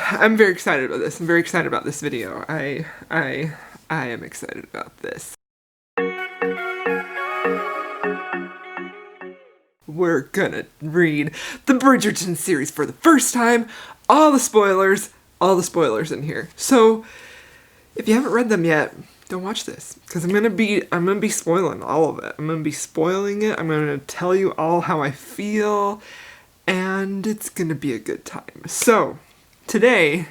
I'm very excited about this. I'm very excited about this video. I am excited about this. We're gonna read the Bridgerton series for the first time. All the spoilers in here. So, if you haven't read them yet, don't watch this, because I'm gonna be spoiling all of it. I'm gonna be spoiling it. I'm gonna tell you all how I feel, and it's gonna be a good time. So, today,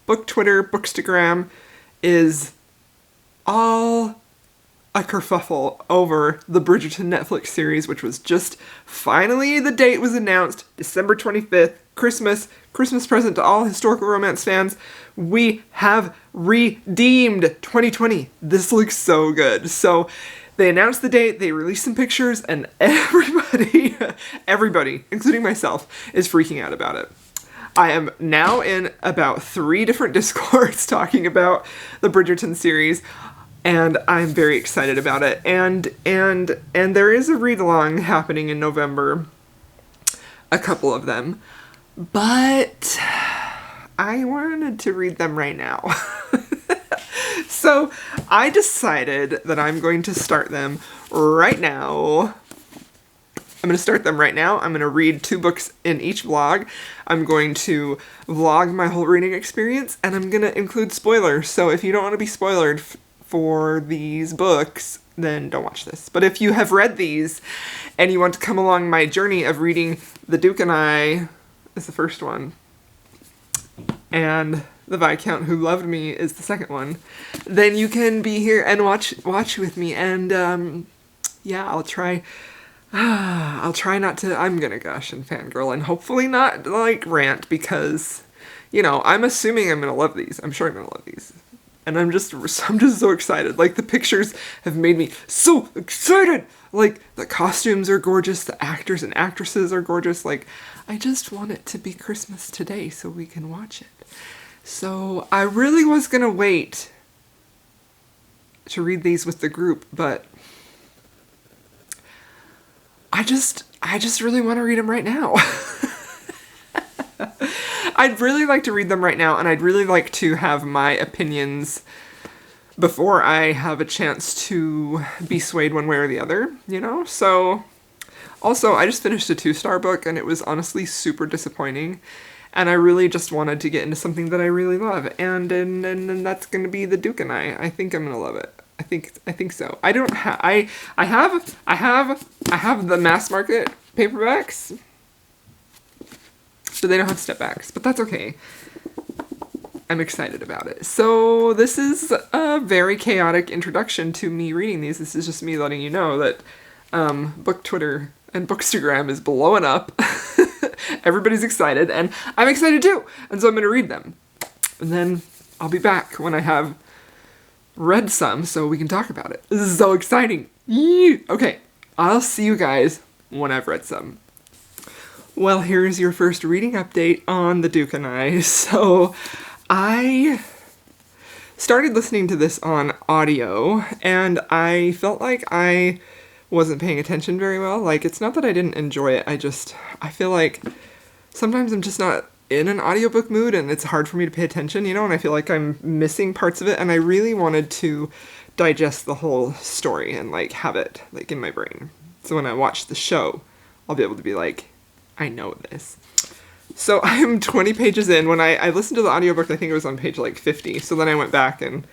Book Twitter, Bookstagram is all a kerfuffle over the Bridgerton Netflix series, which was just finally, the date was announced, December 25th, Christmas present to all historical romance fans. We have redeemed 2020. This looks so good. So they announced the date, they released some pictures, and everybody, including myself, is freaking out about it. I am now in about 3 different Discords talking about the Bridgerton series, and I'm very excited about it. And there is a read-along happening in November, a couple of them, but I wanted to read them right now. So I decided that I'm going to start them right now. I'm going to start them right now. I'm going to read 2 books in each vlog. I'm going to vlog my whole reading experience, and I'm going to include spoilers. So if you don't want to be spoiled for these books, then don't watch this. But if you have read these and you want to come along my journey of reading The Duke and I is the first one, and The Viscount Who Loved Me is the second one, then you can be here and watch with me. And yeah, I'll try not to, I'm gonna gush and fangirl and hopefully not like rant, because, you know, I'm assuming I'm gonna love these. I'm sure I'm gonna love these. And I'm just so excited. Like, the pictures have made me so excited. Like, the costumes are gorgeous. The actors and actresses are gorgeous. Like, I just want it to be Christmas today so we can watch it. So I really was gonna wait to read these with the group, but I just really want to read them right now. I'd really like to read them right now, and I'd really like to have my opinions before I have a chance to be swayed one way or the other, you know? So, also, I just finished a 2-star book, and it was honestly super disappointing, and I really just wanted to get into something that I really love, and that's gonna be The Duke and I think I'm gonna love it. I think so. I don't have, I have the mass market paperbacks, so they don't have step backs, but that's okay. I'm excited about it. So this is a very chaotic introduction to me reading these. This is just me letting you know that Book Twitter and Bookstagram is blowing up. Everybody's excited, and I'm excited too. And so I'm gonna read them. And then I'll be back when I have read some so we can talk about it. This is so exciting. Yee! Okay, I'll see you guys when I've read some. Well, here's your first reading update on The Duke and I. So, I started listening to this on audio, and I felt like I wasn't paying attention very well. Like, it's not that I didn't enjoy it, I feel like sometimes I'm just not in an audiobook mood, and it's hard for me to pay attention, you know, and I feel like I'm missing parts of it, and I really wanted to digest the whole story and, like, have it, like, in my brain. So when I watch the show, I'll be able to be like, I know this. So I'm 20 pages in. When I listened to the audiobook, I think it was on page, like, 50, so then I went back and,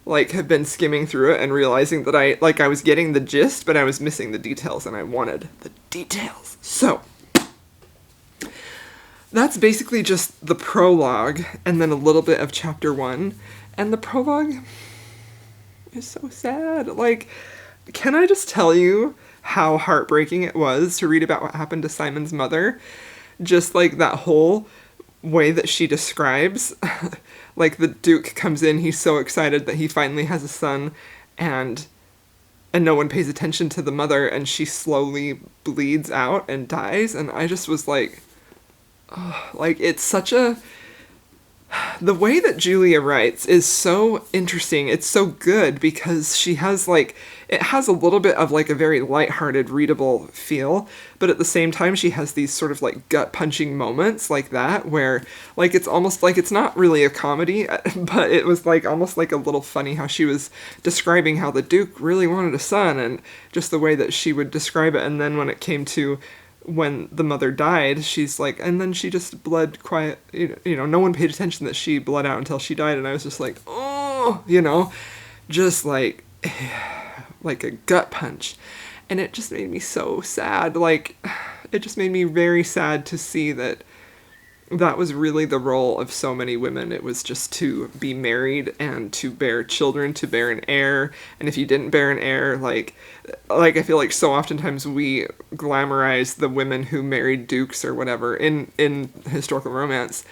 like, have been skimming through it and realizing that I was getting the gist, but I was missing the details, and I wanted the details. So that's basically just the prologue, and then a little bit of chapter 1. And the prologue is so sad. Like, can I just tell you how heartbreaking it was to read about what happened to Simon's mother? Just, like, that whole way that she describes. Like, the Duke comes in, he's so excited that he finally has a son, and no one pays attention to the mother, and she slowly bleeds out and dies, and I just was like, oh, like, it's such a, the way that Julia writes is so interesting. It's so good because she has like, it has a little bit of like a very lighthearted, readable feel, but at the same time, she has these sort of like gut punching moments like that where like it's almost like it's not really a comedy, but it was like almost like a little funny how she was describing how the Duke really wanted a son and just the way that she would describe it. And then when it came to when the mother died, she's like, and then she just bled quiet, no one paid attention that she bled out until she died. And I was just like, oh, just like a gut punch. And it just made me so sad. Like, it just made me very sad to see that that was really the role of so many women. It was just to be married and to bear children, to bear an heir. And if you didn't bear an heir, like I feel like so oftentimes we glamorize the women who married dukes or whatever in historical romance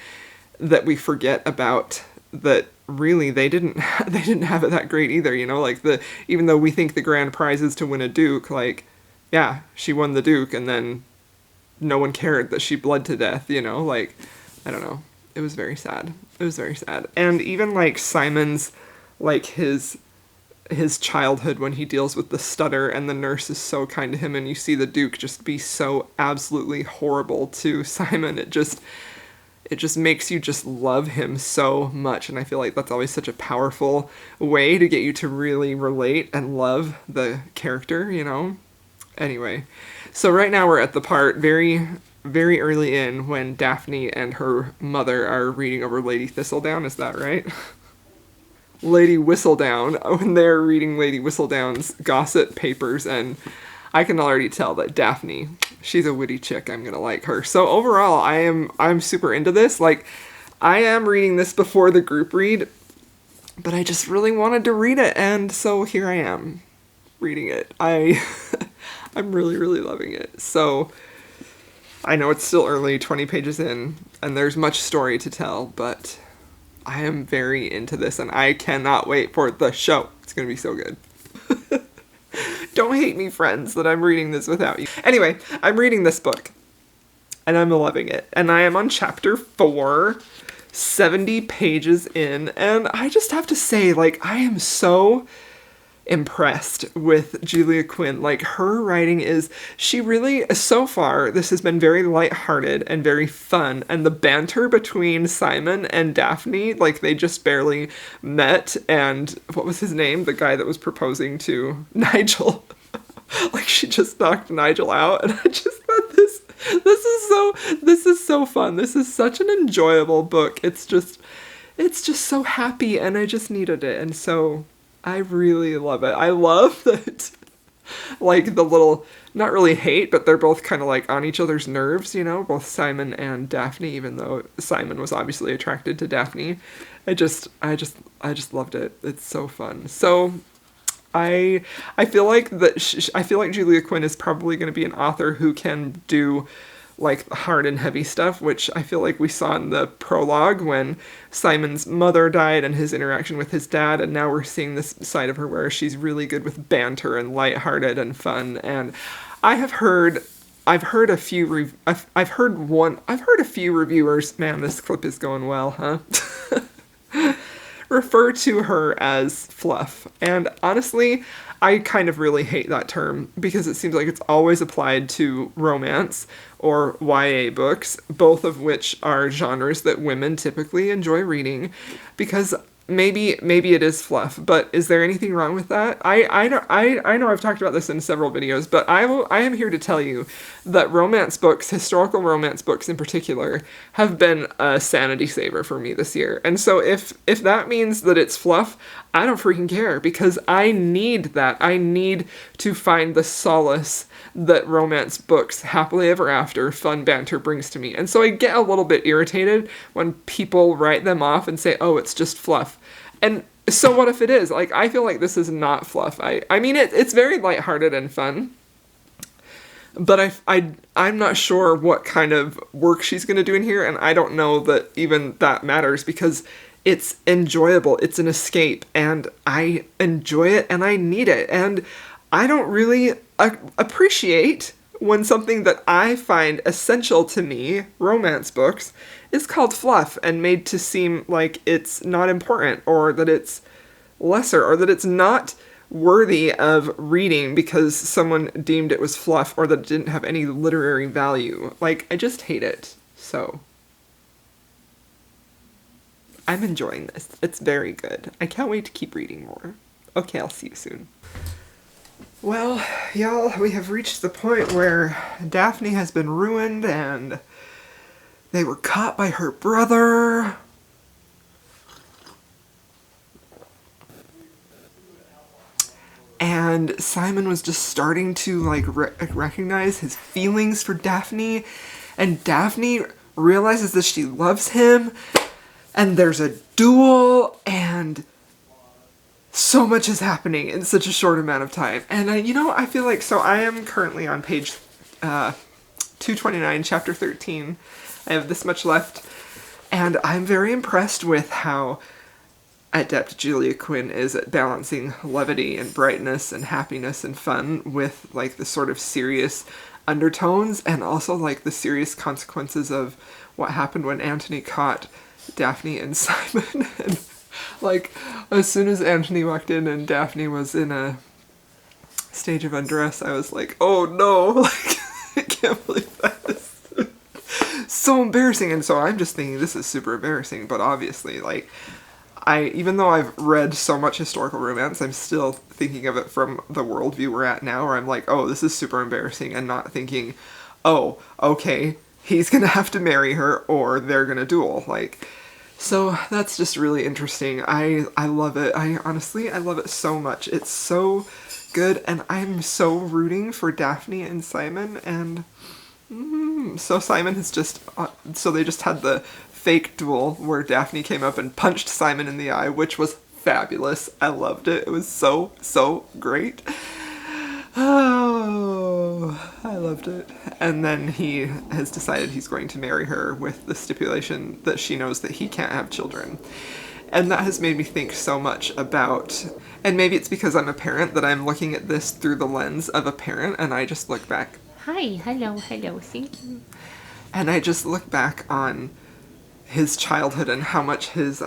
that we forget about that really they didn't have it that great either, like even though we think the grand prize is to win a duke, like, yeah, she won the duke and then no one cared that she bled to death, like, I don't know. It was very sad. It was very sad. And even like Simon's, like his childhood when he deals with the stutter and the nurse is so kind to him and you see the Duke just be so absolutely horrible to Simon. It just makes you just love him so much. And I feel like that's always such a powerful way to get you to really relate and love the character, Anyway, so right now we're at the part very, very early in when Daphne and her mother are reading over Lady Thistledown. Is that right? Lady Whistledown, when they're reading Lady Whistledown's gossip papers, and I can already tell that Daphne, she's a witty chick. I'm gonna like her. So overall, I'm super into this. Like, I am reading this before the group read, but I just really wanted to read it, and so here I am reading it. I'm really, really loving it. So I know it's still early, 20 pages in, and there's much story to tell, but I am very into this, and I cannot wait for the show. It's going to be so good. Don't hate me, friends, that I'm reading this without you. Anyway, I'm reading this book, and I'm loving it. And I am on chapter 4, 70 pages in, and I just have to say, like, I am so impressed with Julia Quinn. Like, her writing she really, so far, this has been very lighthearted and very fun, and the banter between Simon and Daphne, like, they just barely met, and what was his name? The guy that was proposing to Nigel. Like, she just knocked Nigel out, and I just thought this is so fun. This is such an enjoyable book. It's just so happy, and I just needed it, and so I really love it. I love that, like, the little, not really hate, but they're both kind of like on each other's nerves, both Simon and Daphne, even though Simon was obviously attracted to Daphne. I just loved it. It's so fun. So I feel like I feel like Julia Quinn is probably going to be an author who can do like hard and heavy stuff, which I feel like we saw in the prologue when Simon's mother died and his interaction with his dad, and now we're seeing this side of her where she's really good with banter and lighthearted and fun. And I've heard a few reviewers, man, this clip is going well, huh? Refer to her as fluff. And honestly, I kind of really hate that term because it seems like it's always applied to romance or YA books, both of which are genres that women typically enjoy reading, because maybe it is fluff, but is there anything wrong with that? I know I've talked about this in several videos, but I am here to tell you that romance books, historical romance books in particular, have been a sanity saver for me this year. And so if that means that it's fluff, I don't freaking care, because I need that. I need to find the solace that romance books, happily ever after, fun banter brings to me. And so I get a little bit irritated when people write them off and say, oh, it's just fluff. And so what if it is? Like, I feel like this is not fluff. I mean, it's very lighthearted and fun, but I'm not sure what kind of work she's going to do in here, and I don't know that even that matters, because it's enjoyable. It's an escape, and I enjoy it, and I need it, and I don't really appreciate when something that I find essential to me, romance books, is called fluff and made to seem like it's not important, or that it's lesser, or that it's not worthy of reading because someone deemed it was fluff, or that it didn't have any literary value. Like, I just hate it. So I'm enjoying this. It's very good. I can't wait to keep reading more. Okay, I'll see you soon. Well, y'all, we have reached the point where Daphne has been ruined and they were caught by her brother. And Simon was just starting to, like, recognize his feelings for Daphne. And Daphne realizes that she loves him. And there's a duel, and so much is happening in such a short amount of time. And I feel like, so I am currently on page 229, chapter 13. I have this much left, and I'm very impressed with how adept Julia Quinn is at balancing levity and brightness and happiness and fun with, like, the sort of serious undertones, and also, like, the serious consequences of what happened when Antony caught Daphne and Simon. And, like, as soon as Antony walked in and Daphne was in a stage of undress, I was like, oh no, like, I can't believe that is so embarrassing. And so I'm just thinking this is super embarrassing, but obviously, like, even though I've read so much historical romance, I'm still thinking of it from the worldview we're at now, where I'm like, oh, this is super embarrassing, and not thinking, oh, okay, he's gonna have to marry her or they're gonna duel. Like, so that's just really interesting. I love it. I love it so much. It's so good, and I'm so rooting for Daphne and Simon. And so Simon has just, so they just had the fake duel where Daphne came up and punched Simon in the eye, which was fabulous. I loved it. It was so, so great. Oh, I loved it. And then he has decided he's going to marry her with the stipulation that she knows that he can't have children. And that has made me think so much about, and maybe it's because I'm a parent that I'm looking at this through the lens of a parent, and I just look back. Hi, hello, thank you. And I just look back on his childhood and how much his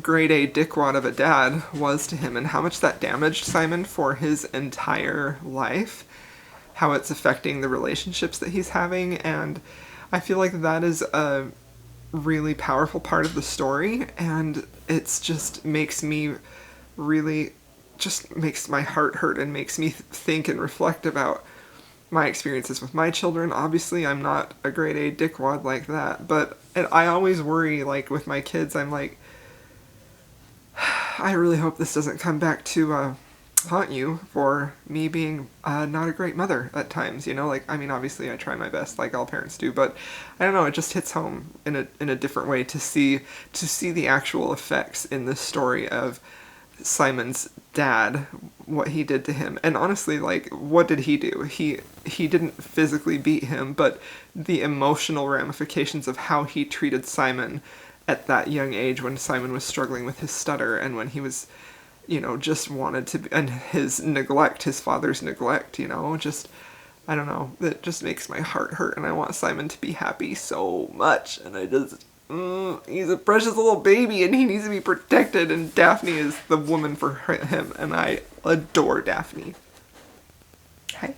grade A dickwad of a dad was to him, and how much that damaged Simon for his entire life, how it's affecting the relationships that he's having. And I feel like that is a really powerful part of the story, and it's just makes me really, just makes my heart hurt and makes me think and reflect about my experiences with my children. Obviously, I'm not a grade A dickwad like that, but I always worry, like, with my kids, I'm like, I really hope this doesn't come back to haunt you for me being not a great mother at times, you know? Like, I mean, obviously I try my best, like all parents do, but I don't know, it just hits home in a different way to see the actual effects in this story of Simon's dad, what he did to him. And honestly, like, what did he do? He didn't physically beat him, but the emotional ramifications of how he treated Simon at that young age, when Simon was struggling with his stutter, and when he was, you know, just wanted to be, and his neglect, his father's neglect, you know, just, I don't know, that just makes my heart hurt, and I want Simon to be happy so much, and I just, he's a precious little baby, and he needs to be protected, and Daphne is the woman for him, and I adore Daphne. Hi.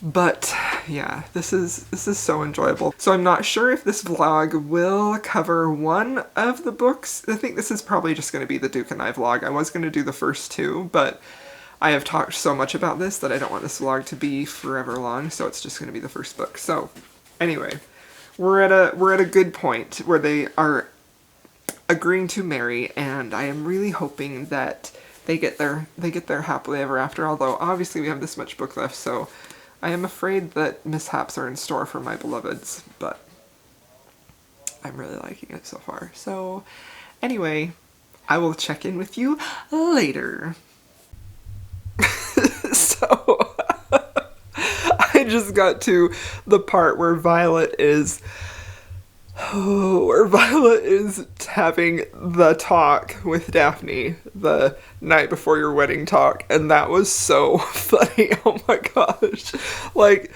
But yeah, this is so enjoyable. So I'm not sure if this vlog will cover one of the books. I think this is probably just going to be the Duke and I vlog. I was going to do the first two, but I have talked so much about this that I don't want this vlog to be forever long, so it's just going to be the first book. So anyway, we're at a good point where they are agreeing to marry, and I am really hoping that they get their happily ever after, although obviously we have this much book left, so I am afraid that mishaps are in store for my beloveds, but I'm really liking it so far. So anyway, I will check in with you later. So I just got to the part where Violet is where Violet is having the talk with Daphne, the night before your wedding talk, and that was so funny. Oh my gosh. Like,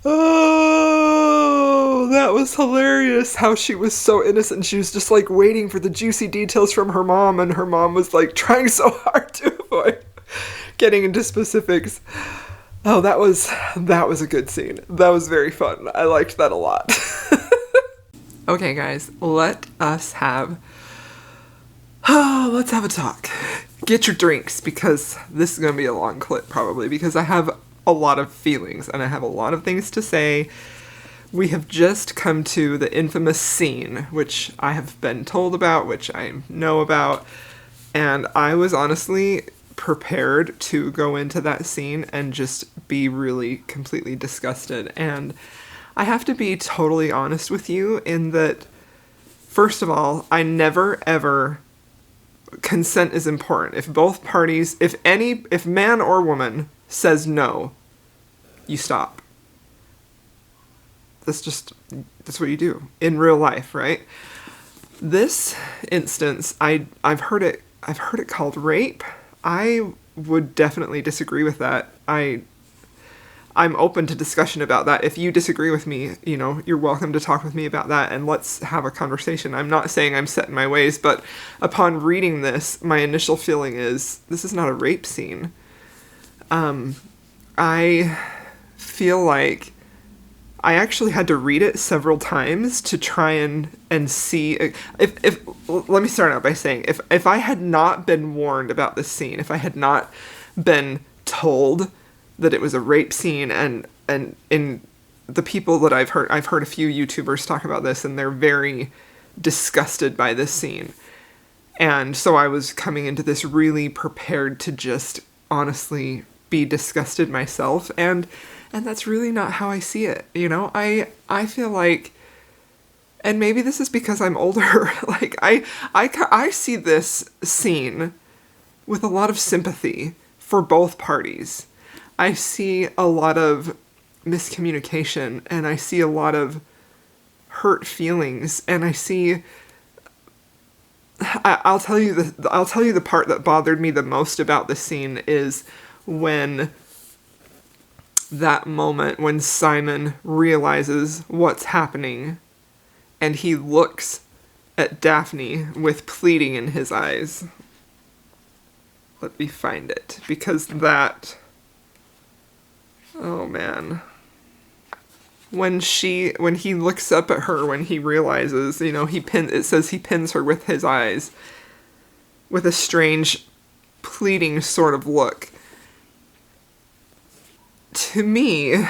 oh, that was hilarious how she was so innocent. She was just like waiting for the juicy details from her mom, and her mom was like trying so hard to avoid getting into specifics. Oh, that was a good scene. That was very fun. I liked that a lot. Okay, guys, let's have a talk. Get your drinks, because this is going to be a long clip, probably, because I have a lot of feelings, and I have a lot of things to say. We have just come to the infamous scene, which I have been told about, which I know about, and I was honestly prepared to go into that scene and just be really completely disgusted, and I have to be totally honest with you in that, first of all, I never ever, consent is important. If both parties, if man or woman says no, you stop. That's what you do in real life, right? This instance, I've heard it called rape. I would definitely disagree with that. I'm open to discussion about that. If you disagree with me, you're welcome to talk with me about that, and let's have a conversation. I'm not saying I'm set in my ways, but upon reading this, my initial feeling is, this is not a rape scene. I feel like I actually had to read it several times to try and see if let me start out by saying, if I had not been warned about this scene, if I had not been told that it was a rape scene, and in the people that I've heard a few YouTubers talk about this, and they're very disgusted by this scene. And so I was coming into this really prepared to just honestly be disgusted myself, and that's really not how I see it. I feel like, and maybe this is because I'm older, like I see this scene with a lot of sympathy for both parties. I see a lot of miscommunication, and I see a lot of hurt feelings, and I see, I'll tell you the part that bothered me the most about this scene is when that moment when Simon realizes what's happening, and he looks at Daphne with pleading in his eyes. Let me find it, because that, oh man. When he looks up at her, when he realizes, it says he pins her with his eyes, with a strange, pleading sort of look. To me,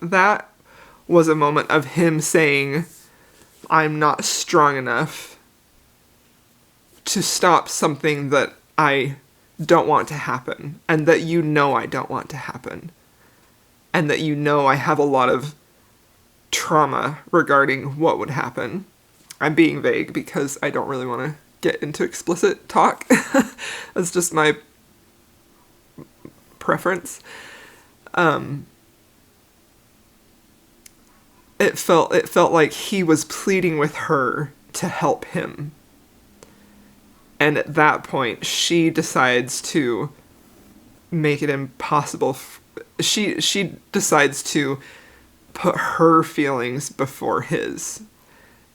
that was a moment of him saying, I'm not strong enough to stop something that I don't want to happen, and that I don't want to happen, and that I have a lot of trauma regarding what would happen. I'm being vague because I don't really want to get into explicit talk. That's just my preference. It felt like he was pleading with her to help him. And at that point, she decides to make it impossible. She decides to put her feelings before his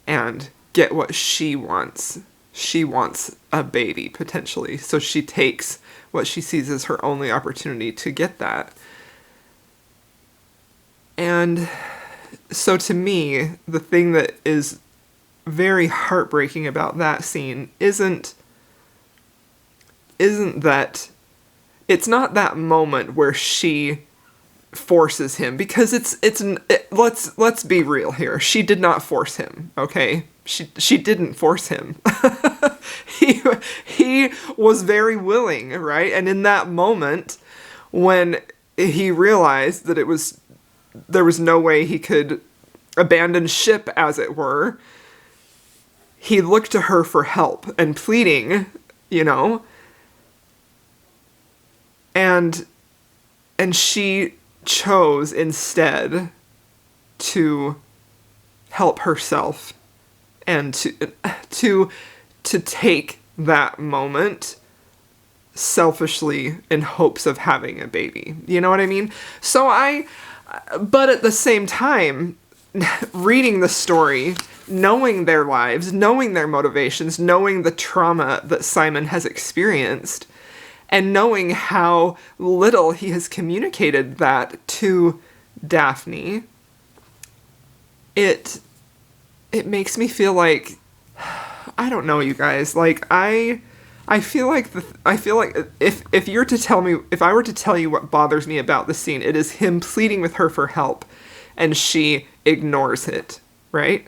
and get what she wants. She wants a baby, potentially. So she takes what she sees as her only opportunity to get that. And so to me, the thing that is very heartbreaking about that scene isn't that, it's not that moment where she forces him, because let's be real here. She did not force him, okay? She didn't force him. He was very willing, right? And in that moment, when he realized that there was no way he could abandon ship, as it were, he looked to her for help and pleading, and she chose instead to help herself and to take that moment selfishly in hopes of having a baby. You know what I mean? But at the same time, reading the story, knowing their lives, knowing their motivations, knowing the trauma that Simon has experienced, and knowing how little he has communicated that to Daphne, it makes me feel like, I don't know, you guys, like, I feel like if I were to tell you what bothers me about this scene, it is him pleading with her for help and she ignores it, right?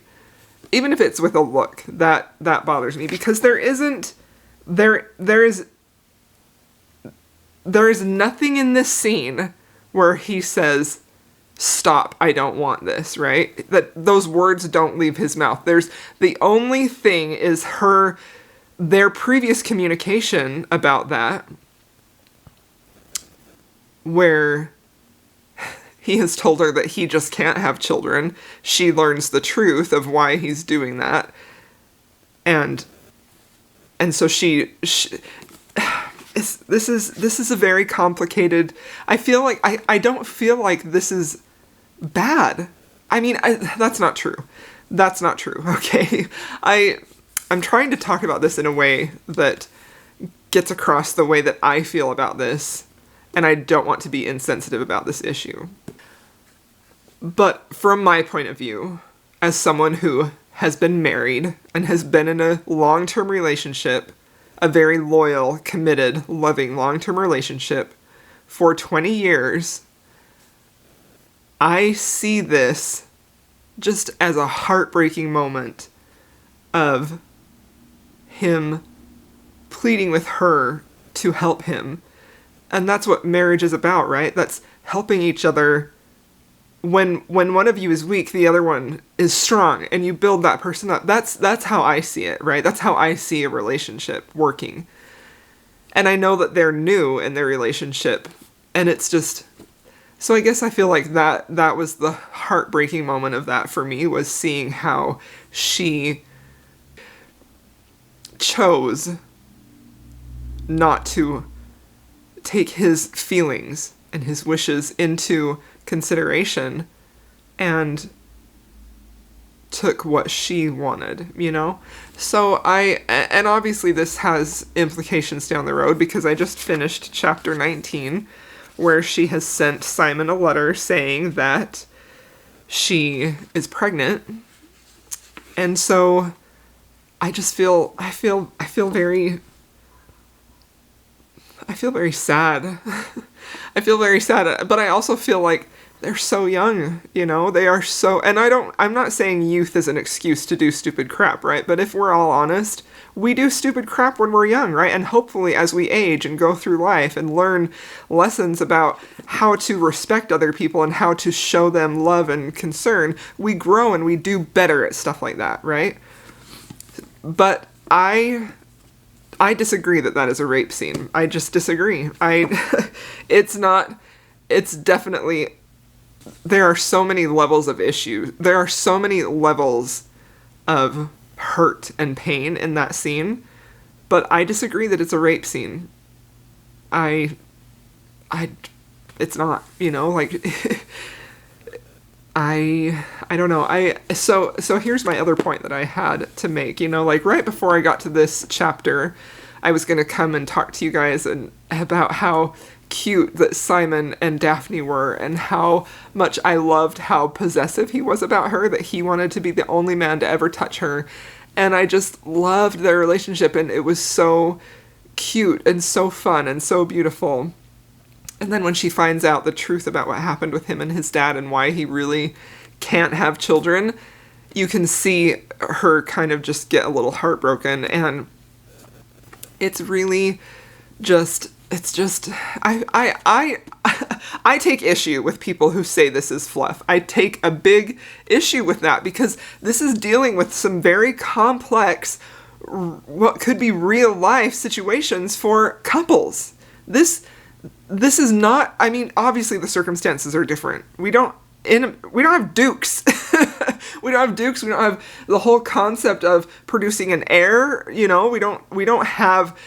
Even if it's with a look, that bothers me, because there is nothing in this scene where he says, "Stop, I don't want this," right? That those words don't leave his mouth. The only thing is their previous communication about that, where he has told her that he just can't have children. She learns the truth of why he's doing that. And so this is a very complicated, I feel like, I don't feel like this is bad. I mean, that's not true. That's not true, okay? I'm trying to talk about this in a way that gets across the way that I feel about this, and I don't want to be insensitive about this issue. But from my point of view, as someone who has been married and has been in a long-term relationship, a very loyal, committed, loving long-term relationship for 20 years, I see this just as a heartbreaking moment of him pleading with her to help him. And that's what marriage is about, right? That's helping each other. When one of you is weak, the other one is strong, and you build that person up. That's how I see it, right? That's how I see a relationship working. And I know that they're new in their relationship, and it's just, so I guess I feel like that was the heartbreaking moment of that for me, was seeing how she chose not to take his feelings and his wishes into consideration and took what she wanted, you know? So and obviously this has implications down the road, because I just finished chapter 19, where she has sent Simon a letter saying that she is pregnant. And so I just feel very sad. I feel very sad, but I also feel like they're so young, you know? They are so, and I'm not saying youth is an excuse to do stupid crap, right? But if we're all honest, we do stupid crap when we're young, right? And hopefully as we age and go through life and learn lessons about how to respect other people and how to show them love and concern, we grow and we do better at stuff like that, right? But I disagree that is a rape scene. I just disagree. It's definitely, there are so many levels of issue. There are so many levels of hurt and pain in that scene, but I disagree that it's a rape scene. It's not, you know, like, I don't know. So here's my other point that I had to make, you know, like right before I got to this chapter, I was going to come and talk to you guys about how cute that Simon and Daphne were, and how much I loved how possessive he was about her, that he wanted to be the only man to ever touch her. And I just loved their relationship, and it was so cute and so fun and so beautiful. And then when she finds out the truth about what happened with him and his dad and why he really can't have children, you can see her kind of just get a little heartbroken. And it's really just, I take issue with people who say this is fluff. I take a big issue with that, because this is dealing with some very complex, what could be real life situations for couples. This is not, I mean, obviously the circumstances are different. We don't have dukes. We don't have dukes. We don't have the whole concept of producing an heir. You know, we don't have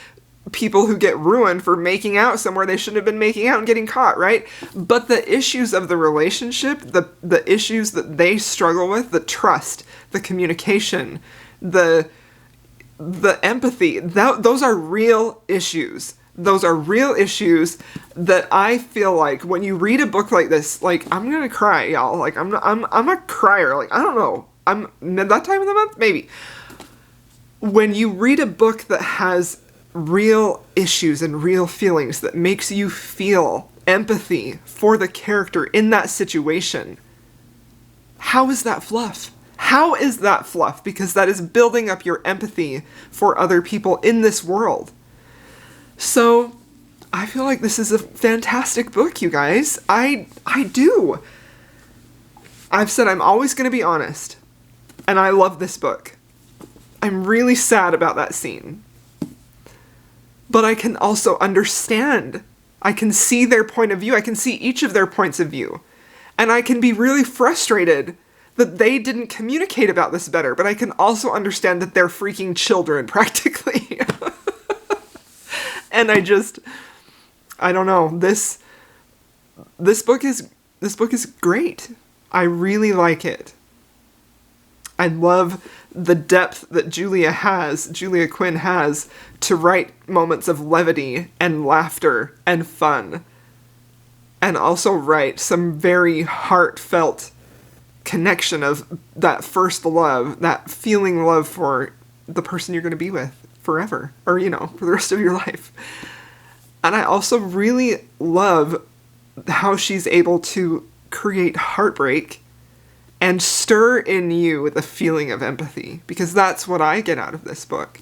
people who get ruined for making out somewhere they shouldn't have been making out and getting caught, right? But the issues of the relationship, the issues that they struggle with, the trust, the communication, the empathy, those are real issues. Those are real issues that I feel like when you read a book like this, like, I'm gonna cry, y'all. Like, I'm a crier. Like, I don't know. I'm that time of the month, maybe. When you read a book that has real issues and real feelings that makes you feel empathy for the character in that situation, how is that fluff? How is that fluff? Because that is building up your empathy for other people in this world. So, I feel like this is a fantastic book, you guys. I do. I've said I'm always going to be honest. And I love this book. I'm really sad about that scene. But I can also understand. I can see their point of view. I can see each of their points of view. And I can be really frustrated that they didn't communicate about this better. But I can also understand that they're freaking children, practically. And I don't know, this book is great. I really like it. I love the depth that Julia Quinn has to write moments of levity and laughter and fun. And also write some very heartfelt connection of that first love, that feeling love for the person you're going to be with forever, or, you know, for the rest of your life. And I also really love how she's able to create heartbreak and stir in you the feeling of empathy, because that's what I get out of this book.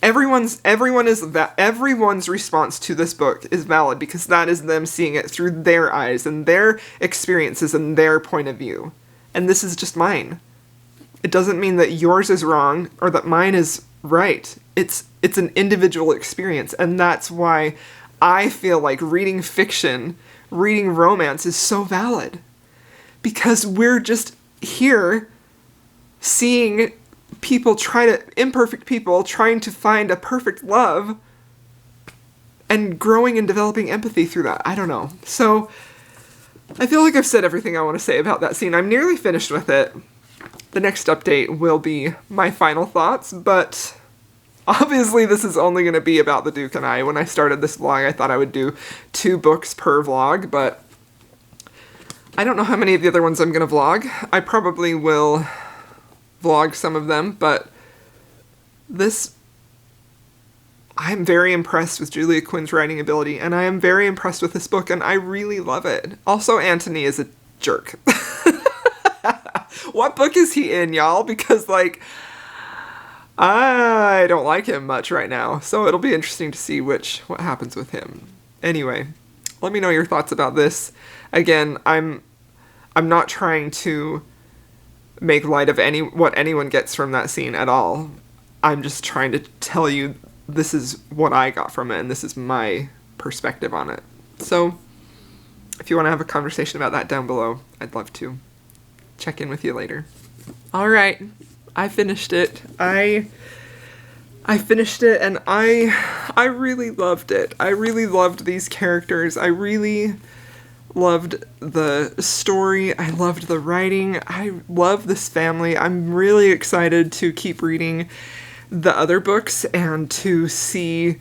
Everyone's response to this book is valid, because that is them seeing it through their eyes and their experiences and their point of view. And this is just mine. It doesn't mean that yours is wrong or that mine is right. It's an individual experience, and that's why I feel like reading fiction, reading romance is so valid. Because we're just here seeing imperfect people trying to find a perfect love and growing and developing empathy through that. I don't know. So I feel like I've said everything I want to say about that scene. I'm nearly finished with it. The next update will be my final thoughts, but obviously this is only going to be about the Duke and I. When I started this vlog, I thought I would do 2 books per vlog, but I don't know how many of the other ones I'm going to vlog. I probably will vlog some of them, but I'm very impressed with Julia Quinn's writing ability, and I am very impressed with this book, and I really love it. Also, Anthony is a jerk. What book is he in, y'all? Because, like, I don't like him much right now, so it'll be interesting to see what happens with him. Anyway, let me know your thoughts about this. Again, I'm not trying to make light of what anyone gets from that scene at all. I'm just trying to tell you this is what I got from it, and this is my perspective on it. So, if you want to have a conversation about that down below, I'd love to check in with you later. Alright, I finished it. I finished it, and I really loved it. I really loved these characters. I really loved the story. I loved the writing. I love this family. I'm really excited to keep reading the other books and to see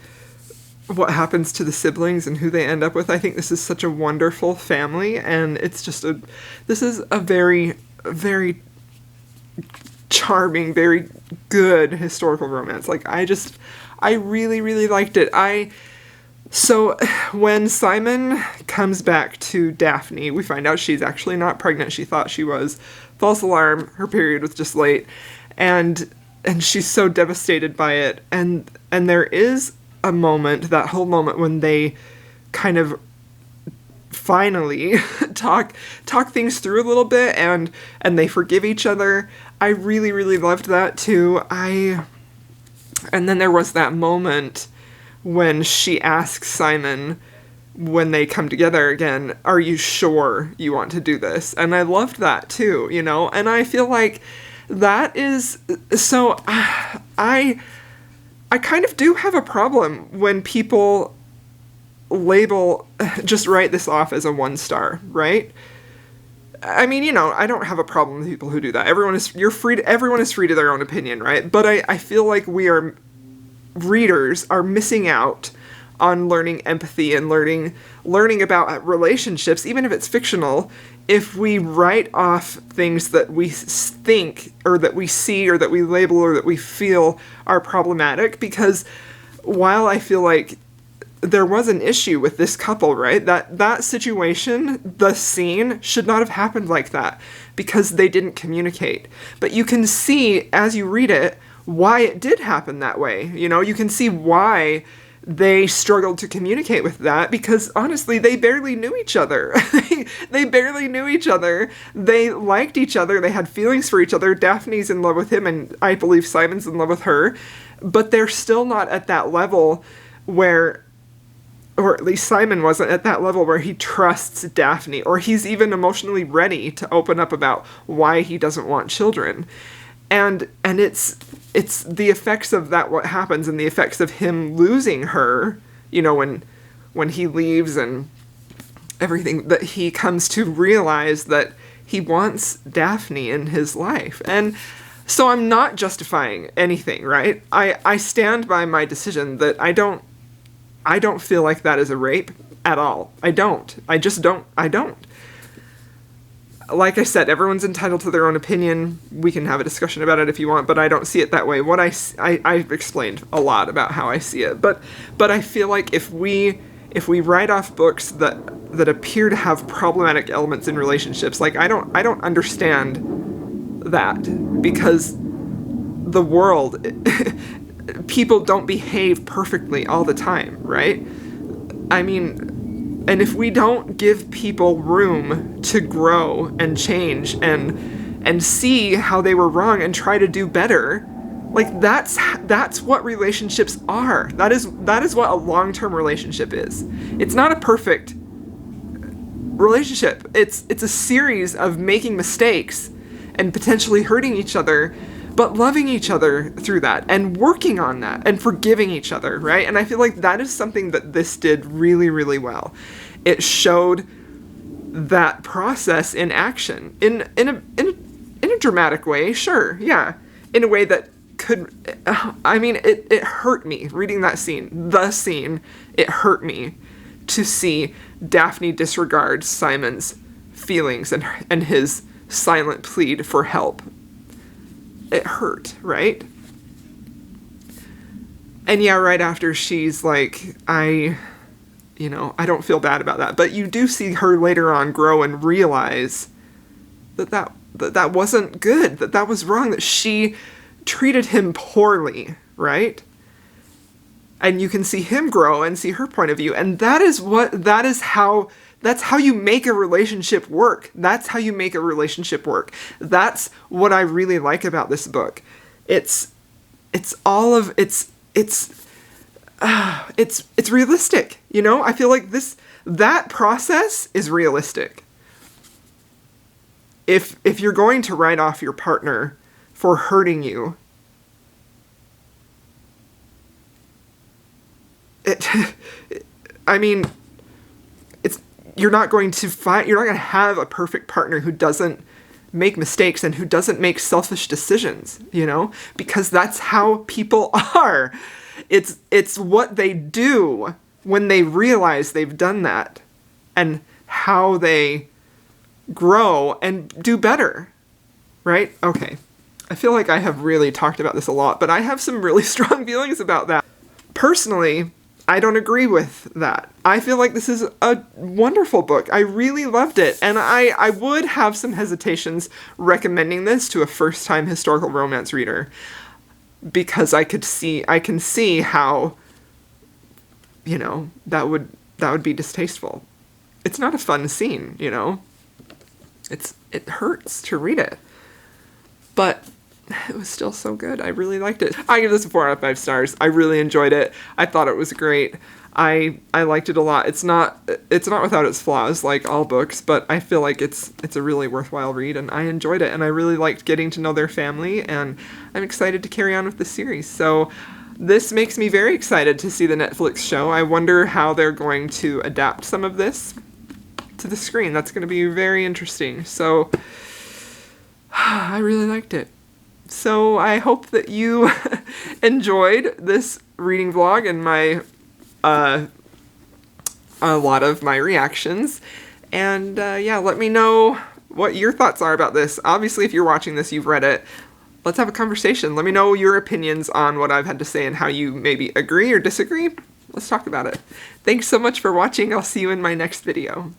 what happens to the siblings and who they end up with. I think this is such a wonderful family, and it's just this is a very, very charming, very good historical romance. Like, I really, really liked it. So when Simon comes back to Daphne, we find out she's actually not pregnant. She thought she was. False alarm. Her period was just late. And she's so devastated by it. And there is a moment, that whole moment, when they kind of finally talk things through a little bit, and they forgive each other. I really, really loved that too. And then there was that moment when she asks Simon when they come together again, are you sure you want to do this? And I loved that too, you know? And I feel like that is, so I kind of do have a problem when people just write this off as a 1 star, right? I mean, you know, I don't have a problem with people who do that. Everyone is free to their own opinion, right? But I feel like readers are missing out on learning empathy and learning about relationships, even if it's fictional, if we write off things that we think or that we see or that we label or that we feel are problematic. Because while I feel like there was an issue with this couple, right? That situation, the scene, should not have happened like that because they didn't communicate. But you can see, as you read it, why it did happen that way. You know, you can see why they struggled to communicate with that, because honestly, they barely knew each other. They barely knew each other. They liked each other. They had feelings for each other. Daphne's in love with him, and I believe Simon's in love with her. But they're still not at that level where, or at least Simon wasn't at that level where he trusts Daphne, or he's even emotionally ready to open up about why he doesn't want children. And it's the effects of that, what happens, and the effects of him losing her, you know, when he leaves and everything, that he comes to realize that he wants Daphne in his life. And so I'm not justifying anything, right? I stand by my decision that I don't feel like that is a rape at all. I don't. Like I said, everyone's entitled to their own opinion. We can have a discussion about it if you want, but I don't see it that way. I've explained a lot about how I see it, but I feel like if we write off books that appear to have problematic elements in relationships, like I don't understand that, because the world, people don't behave perfectly all the time, right? I mean, and if we don't give people room to grow and change and see how they were wrong and try to do better, like that's what relationships are. That is what a long-term relationship is. It's not a perfect relationship. It's a series of making mistakes and potentially hurting each other, but loving each other through that and working on that and forgiving each other, right? And I feel like that is something that this did really, really well. It showed that process in action in a dramatic way, sure, yeah, in a way that could, I mean, it hurt me reading that scene. The scene, it hurt me to see Daphne disregard Simon's feelings and his silent plead for help. It hurt, right? And yeah, right after she's like, I don't feel bad about that. But you do see her later on grow and realize that wasn't good, that was wrong, that she treated him poorly, right? And you can see him grow and see her point of view. And that's how you make a relationship work. That's how you make a relationship work. That's what I really like about this book. It's realistic, you know? I feel like that process is realistic. If you're going to write off your partner for hurting you, you're not going to have a perfect partner who doesn't make mistakes and who doesn't make selfish decisions, you know? Because that's how people are. It's what they do when they realize they've done that and how they grow and do better, right? Okay. I feel like I have really talked about this a lot, but I have some really strong feelings about that. Personally, I don't agree with that. I feel like this is a wonderful book. I really loved it, and I would have some hesitations recommending this to a first-time historical romance reader, because I can see how, you know, that would be distasteful. It's not a fun scene, you know? It hurts to read it. But it was still so good. I really liked it. I give this a 4 out of 5 stars. I really enjoyed it. I thought it was great. I liked it a lot. It's not without its flaws like all books, but I feel like it's a really worthwhile read, and I enjoyed it, and I really liked getting to know their family, and I'm excited to carry on with the series. So this makes me very excited to see the Netflix show. I wonder how they're going to adapt some of this to the screen. That's going to be very interesting. So I really liked it. So I hope that you enjoyed this reading vlog and my a lot of my reactions. And yeah, let me know what your thoughts are about this. Obviously, if you're watching this, you've read it. Let's have a conversation. Let me know your opinions on what I've had to say and how you maybe agree or disagree. Let's talk about it. Thanks so much for watching. I'll see you in my next video.